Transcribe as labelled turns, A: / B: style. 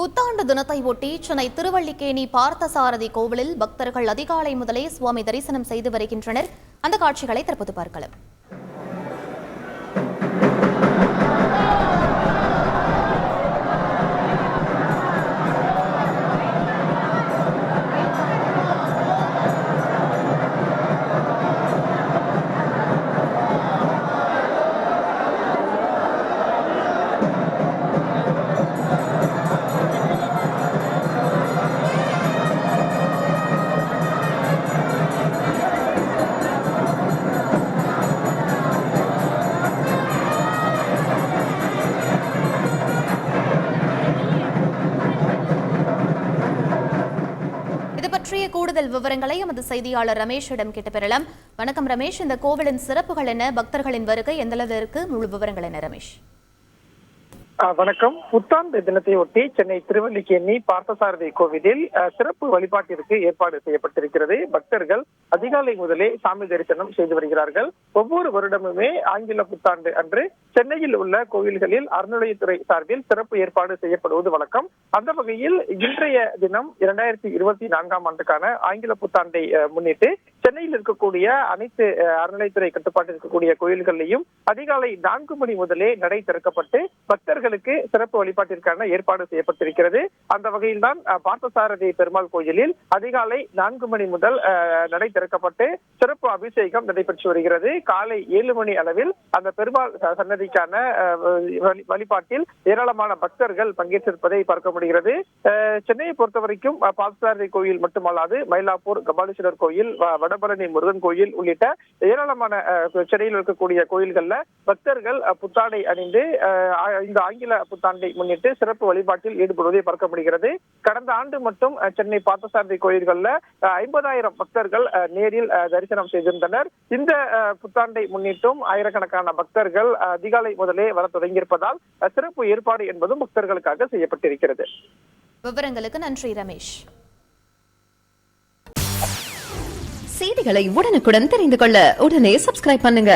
A: புத்தாண்டு தினத்தை ஒட்டி சென்னை திருவல்லிக்கேணி பார்த்தசாரதி கோவிலில் பக்தர்கள் அதிகாலை முதலே சுவாமி தரிசனம் செய்து வருகின்றனர். அந்த காட்சிகளை தற்போது பார்க்கலாம். இது பற்றிய கூடுதல் விவரங்களை எமது செய்தியாளர் ரமேஷிடம் கேட்டு பெறலாம். வணக்கம் ரமேஷ், இந்த கோவிலின் சிறப்புகள் என்ன, பக்தர்களின் வருகை எந்த அளவிற்கு, முழு விவரங்கள் என்ன ரமேஷ்?
B: வணக்கம். புத்தாண்டு தினத்தை ஒட்டி சென்னை திருவல்லிக்கேணி பார்த்தசாரதி கோவிலில் சிறப்பு வழிபாட்டிற்கு ஏற்பாடு செய்யப்பட்டிருக்கிறது. பக்தர்கள் அதிகாலை முதலே சாமி தரிசனம் செய்து வருகிறார்கள். ஒவ்வொரு வருடமுமே ஆங்கில புத்தாண்டு அன்று சென்னையில் உள்ள கோவில்களில் அறநிலையத்துறை சார்பில் சிறப்பு ஏற்பாடு செய்யப்படுவது வழக்கம். அந்த வகையில் இன்றைய தினம் 2024ஆம் ஆண்டுக்கான ஆங்கில புத்தாண்டை முன்னிட்டு சென்னையில் இருக்கக்கூடிய அனைத்து அறநிலையத்துறை கட்டுப்பாட்டில் இருக்கக்கூடிய கோயில்களிலையும் அதிகாலை 4 மணி முதலே நடை திறக்கப்பட்டு பக்தர்களுக்கு சிறப்பு வழிபாட்டிற்கான ஏற்பாடு செய்யப்பட்டிருக்கிறது. அந்த வகையில் தான் பார்த்தசாரதி பெருமாள் கோயிலில் அதிகாலை 4 மணி முதல் நடை திறக்கப்பட்டு சிறப்பு அபிஷேகம் நடைபெற்று வருகிறது. காலை 7 மணி அளவில் அந்த பெருமாள் சன்னதிக்கான வழிபாட்டில் ஏராளமான பக்தர்கள் பங்கேற்றிருப்பதை பார்க்க முடிகிறது. சென்னையை பொறுத்தவரைக்கும் பார்த்தசாரதி கோயில் மட்டுமல்லாது மயிலாப்பூர் கபாலீஸ்வரர் கோயில், வடபழனி முருகன் கோயில் உள்ளிட்ட ஏராளமான சென்னையில் இருக்கக்கூடிய கோயில்கள்ல பக்தர்கள் புத்தாடை அணிந்து இந்த ஆங்கில புத்தாண்டை முன்னிட்டு சிறப்பு வழிபாட்டில் ஈடுபடுவதை பார்க்க முடிகிறது. கடந்த ஆண்டு மட்டும் சென்னை பார்த்தசாரதி கோயில்கள்ல 50,000 பக்தர்கள் நேரில் தரிசனம் செய்திருந்தனர். இந்த புத்தாண்டை முன்னிட்டும் ஆயிரக்கணக்கான பக்தர்கள் அதிகாலை முதலே வர தொடங்கியிருப்பதால் சிறப்பு ஏற்பாடு என்பதும் பக்தர்களுக்காக செய்யப்பட்டிருக்கிறது.
A: விவரங்களுக்கு நன்றி ரமேஷ்.
C: செய்திகளை உடனுக்குடன் தெரிந்து கொள்ள உடனே சப்ஸ்கிரைப் பண்ணுங்க.